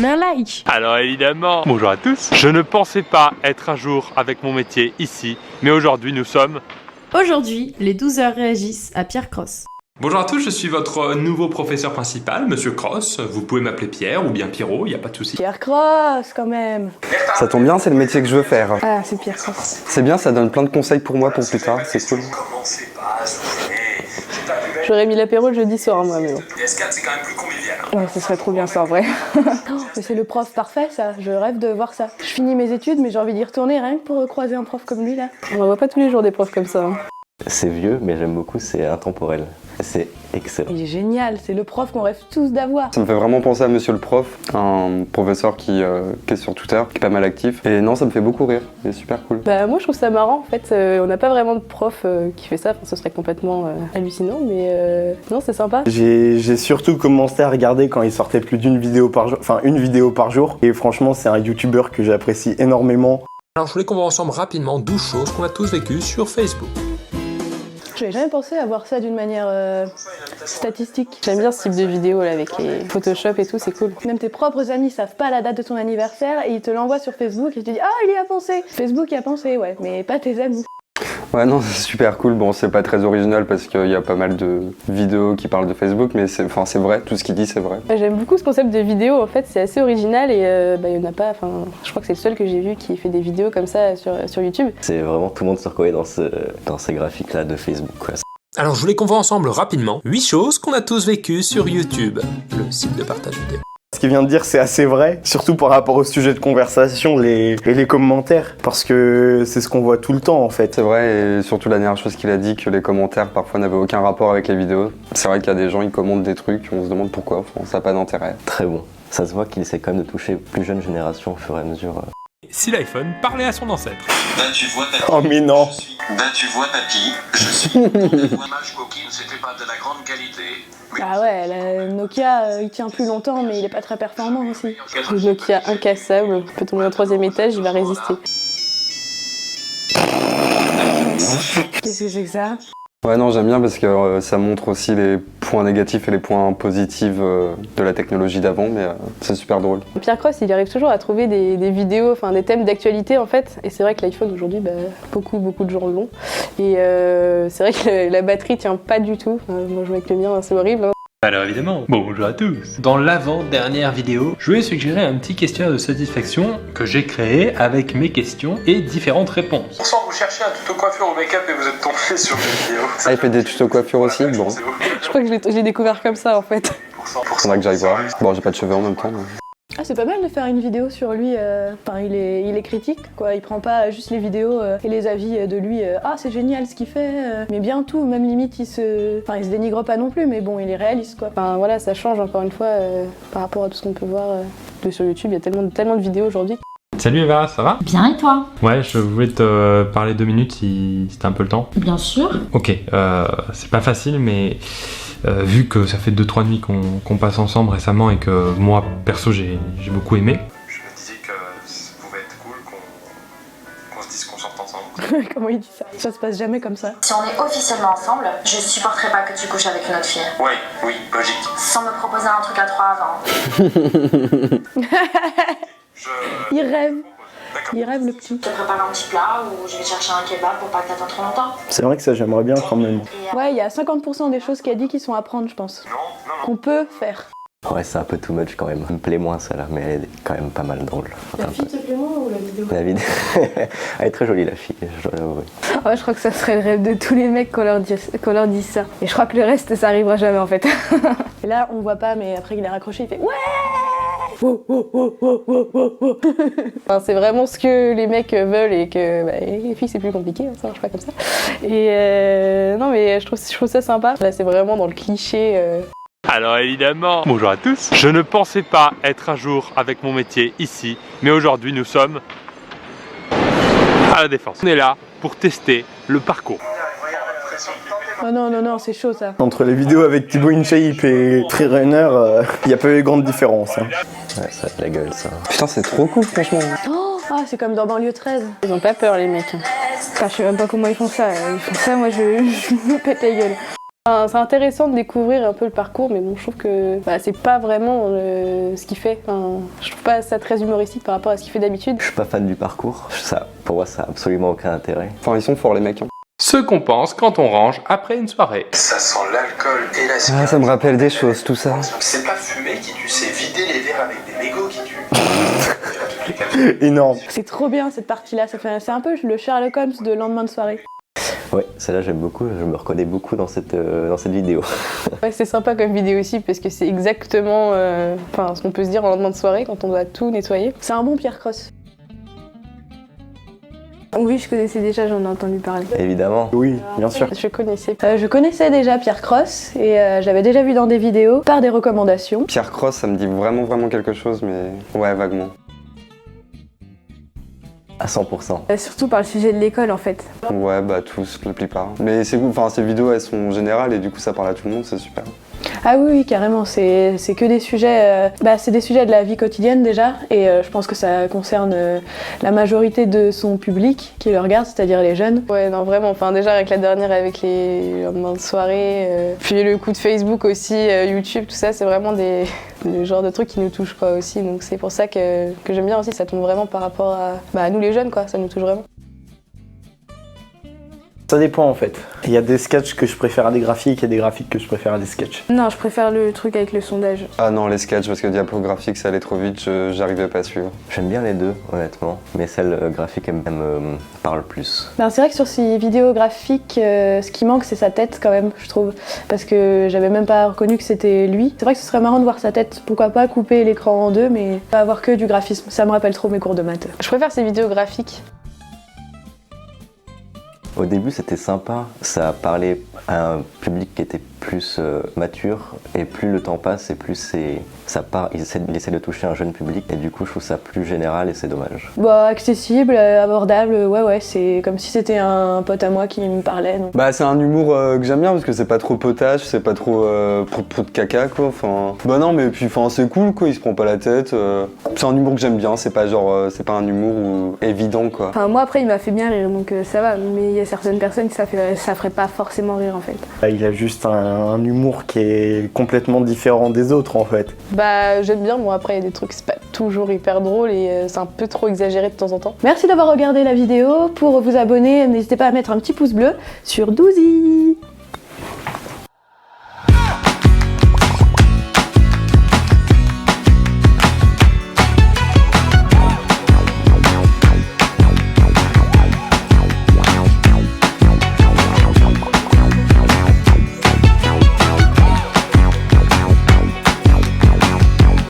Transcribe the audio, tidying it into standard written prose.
mets un like. Alors évidemment, bonjour à tous. Je ne pensais pas être un jour avec mon métier ici, mais aujourd'hui nous sommes... Aujourd'hui, les 12 heures réagissent à Pierre Cross. Bonjour à tous, je suis votre nouveau professeur principal, Monsieur Cross. Vous pouvez m'appeler Pierre ou bien Pierrot, il n'y a pas de souci. Pierre Cross, quand même. Ça tombe bien, c'est le métier que je veux faire. Ah, c'est Pierre Cross. C'est bien, ça donne plein de conseils pour moi pour plus tard, c'est cool. J'aurais mis l'apéro le jeudi soir, moi, mais bon. PS4, c'est quand même plus convivial. Ouais, ça serait trop bien ça, en vrai. Mais c'est le prof parfait, ça. Je rêve de voir ça. Je finis mes études, mais j'ai envie d'y retourner rien que pour croiser un prof comme lui, là. On en voit pas tous les jours des profs comme ça. Hein. C'est vieux, mais j'aime beaucoup, c'est intemporel. C'est excellent. Il est génial, c'est le prof qu'on rêve tous d'avoir. Ça me fait vraiment penser à Monsieur le prof, un professeur qui est sur Twitter, qui est pas mal actif. Et non, ça me fait beaucoup rire, il est super cool. Bah moi je trouve ça marrant, en fait, on n'a pas vraiment de prof qui fait ça, enfin, ce serait complètement hallucinant, mais non, c'est sympa. J'ai surtout commencé à regarder quand il sortait plus d'une vidéo par jour, enfin une vidéo par jour. Et franchement, c'est un youtubeur que j'apprécie énormément. Alors je voulais qu'on voit ensemble rapidement 12 choses qu'on a tous vécues sur Facebook. J'avais jamais pensé à voir ça d'une manière statistique. J'aime bien ce type de vidéo là avec les Photoshop et tout, c'est cool. Même tes propres amis savent pas la date de ton anniversaire et ils te l'envoient sur Facebook et tu te dis ah il y a pensé. Facebook y a pensé ouais, mais pas tes amis. Ouais non, c'est super cool. Bon, c'est pas très original parce qu'il y a pas mal de vidéos qui parlent de Facebook, mais c'est vrai, tout ce qu'il dit c'est vrai. J'aime beaucoup ce concept de vidéo, en fait c'est assez original et il y en a pas, enfin je crois que c'est le seul que j'ai vu qui fait des vidéos comme ça sur YouTube. C'est vraiment tout le monde se reconnaît dans ces graphiques là de Facebook quoi. Alors je voulais qu'on voit ensemble rapidement 8 choses qu'on a tous vécues sur YouTube, le site de partage vidéo. Ce qu'il vient de dire, c'est assez vrai, surtout par rapport au sujet de conversation et les commentaires, parce que c'est ce qu'on voit tout le temps en fait. C'est vrai, et surtout la dernière chose qu'il a dit, que les commentaires parfois n'avaient aucun rapport avec les vidéos. C'est vrai qu'il y a des gens, ils commentent des trucs, on se demande pourquoi, enfin, ça n'a pas d'intérêt. Très bon. Ça se voit qu'il essaie quand même de toucher plus jeune génération au fur et à mesure. Si l'iPhone parlait à son ancêtre. Ben tu vois papy. Oh mais non. Ben tu vois papy, je suis. L'image coquine, c'était pas de la grande qualité. Ah ouais, la Nokia il tient plus longtemps mais il est pas très performant aussi. Le Nokia incassable, il peut tomber au 3e étage, il va résister. Qu'est-ce que c'est que ça? Ouais non, j'aime bien parce que ça montre aussi les points négatifs et les points positifs de la technologie d'avant, mais c'est super drôle. Pierre Cross, il arrive toujours à trouver des vidéos, enfin des thèmes d'actualité en fait, et c'est vrai que l'iPhone aujourd'hui, beaucoup de gens l'ont, et c'est vrai que la batterie tient pas du tout, moi je joue avec le mien, c'est horrible. Hein. Alors évidemment, bonjour à tous. Dans l'avant-dernière vidéo, je vais suggérer un petit questionnaire de satisfaction que j'ai créé avec mes questions et différentes réponses. Pourtant vous cherchez un tuto coiffure au make-up et vous êtes tombé sur une vidéo. Ah, il fait des tutos coiffure aussi, bon. Je crois que je l'ai découvert comme ça en fait. Faudra que j'aille voir. Bon, j'ai pas de cheveux en même temps. Mais... Ah c'est pas mal de faire une vidéo sur lui, enfin il est critique quoi, il prend pas juste les vidéos et les avis de lui, ah c'est génial ce qu'il fait, mais bien tout, même limite il se dénigre pas non plus, mais bon il est réaliste quoi. Enfin voilà, ça change encore une fois par rapport à tout ce qu'on peut voir sur YouTube, il y a tellement de vidéos aujourd'hui. Salut Eva, ça va? Bien et toi? Ouais, je voulais te parler 2 minutes si t'as un peu le temps. Bien sûr. Ok, c'est pas facile mais... vu que ça fait 2-3 nuits qu'on passe ensemble récemment et que moi, perso, j'ai beaucoup aimé. Je me disais que ça pouvait être cool qu'on se dise qu'on sorte ensemble. Comment il dit ça? Ça se passe jamais comme ça. Si on est officiellement ensemble, je supporterai pas que tu couches avec une autre fille. Oui, logique. Sans me proposer un truc à 3 avant. Il rêve. Il rêve le petit. Je te prépare un petit plat ou je vais chercher un kebab pour pas que t'attends trop longtemps. C'est vrai que ça j'aimerais bien quand même. Ouais, il y a 50% des choses qu'il a dit qui sont à prendre je pense. Qu'on peut faire. Ouais, c'est un peu too much quand même. Elle me plaît moins celle-là, mais elle est quand même pas mal drôle. La fille te plaît moins ou la vidéo? La vidéo. Elle est très jolie la fille, je dois l'avouer. Ouais, je crois que ça serait le rêve de tous les mecs qu'on leur dise ça. Et je crois que le reste, ça arrivera jamais en fait. Et là, on voit pas, mais après il est raccroché, il fait ouais. Enfin, c'est vraiment ce que les mecs veulent et que les filles c'est plus compliqué, ça marche pas comme ça. Et non mais je trouve ça sympa. Là c'est vraiment dans le cliché. Alors évidemment, bonjour à tous. Je ne pensais pas être un jour avec mon métier ici, mais aujourd'hui nous sommes à la Défense. On est là pour tester le parcours. Oh non, c'est chaud ça. Entre les vidéos avec Thibaut InShape et Freerunner, il y a pas eu grande différence. Hein. Ouais, ça a de la gueule ça. Putain, c'est trop cool franchement. Oh, c'est comme dans Banlieue 13. Ils ont pas peur les mecs. Enfin, je sais même pas comment ils font ça. Ils font ça, moi je me pète la gueule. Enfin, c'est intéressant de découvrir un peu le parcours, mais bon, je trouve que c'est pas vraiment ce qu'il fait. Enfin, je trouve pas ça très humoristique par rapport à ce qu'il fait d'habitude. Je suis pas fan du parcours, ça, pour moi ça a absolument aucun intérêt. Enfin, ils sont forts les mecs. Hein. Ce qu'on pense quand on range après une soirée. Ça sent l'alcool et la cigarette. Ah, ça me rappelle des choses, tout ça. C'est pas fumer qui tue, c'est vider les verres avec des mégots qui tue. Énorme. C'est trop bien cette partie-là, c'est un peu le Sherlock Holmes de lendemain de soirée. Ouais, celle-là j'aime beaucoup, je me reconnais beaucoup dans cette vidéo. Ouais, c'est sympa comme vidéo aussi parce que c'est exactement ce qu'on peut se dire en lendemain de soirée quand on doit tout nettoyer. C'est un bon Pierre Cross. Oui, je connaissais déjà, j'en ai entendu parler. Évidemment. Oui, bien sûr. Je connaissais déjà Pierre Cross et j'avais déjà vu dans des vidéos par des recommandations. Pierre Cross, ça me dit vraiment quelque chose, mais ouais, vaguement. À 100%. Surtout par le sujet de l'école en fait. Ouais, bah tous, la plupart. Mais c'est cool, enfin ces vidéos elles sont générales et du coup ça parle à tout le monde, c'est super. Ah oui, carrément, c'est que des sujets, c'est des sujets de la vie quotidienne déjà, et je pense que ça concerne la majorité de son public qui le regarde, c'est-à-dire les jeunes. Ouais, non, vraiment, enfin déjà avec la dernière, avec les lendemains de soirée, puis le coup de Facebook aussi, YouTube, tout ça, c'est vraiment le genre de trucs qui nous touchent quoi aussi, donc c'est pour ça que j'aime bien aussi, ça tombe vraiment par rapport à nous les jeunes quoi, ça nous touche vraiment. Ça dépend en fait. Il y a des sketchs que je préfère à des graphiques et des graphiques que je préfère à des sketchs. Non, je préfère le truc avec le sondage. Ah non, les sketchs, parce que Diapo graphique ça allait trop vite, j'arrivais pas à suivre. J'aime bien les deux, honnêtement, mais celle graphique elle me parle plus. Ben, c'est vrai que sur ces vidéos graphiques, ce qui manque c'est sa tête quand même, je trouve, parce que j'avais même pas reconnu que c'était lui. C'est vrai que ce serait marrant de voir sa tête, pourquoi pas couper l'écran en deux, mais pas avoir que du graphisme, ça me rappelle trop mes cours de maths. Je préfère ces vidéos graphiques. Au début c'était sympa, ça parlait à un public qui était plus mature et plus le temps passe et plus il essaie de toucher un jeune public et du coup je trouve ça plus général et c'est dommage. Bah accessible, abordable, ouais, c'est comme si c'était un pote à moi qui me parlait. Donc. Bah c'est un humour que j'aime bien parce que c'est pas trop potage, c'est pas trop de caca quoi, enfin... Bah non mais puis c'est cool quoi, il se prend pas la tête, c'est un humour que j'aime bien, c'est pas genre, c'est pas un humour évident quoi. Enfin moi après il m'a fait bien rire donc ça va, mais il y a certaines personnes ça ferait pas forcément rire en fait. Il a juste un humour qui est complètement différent des autres en fait. Bah j'aime bien, moi après il y a des trucs c'est pas toujours hyper drôle et c'est un peu trop exagéré de temps en temps. Merci d'avoir regardé la vidéo, pour vous abonner n'hésitez pas à mettre un petit pouce bleu sur Douzy.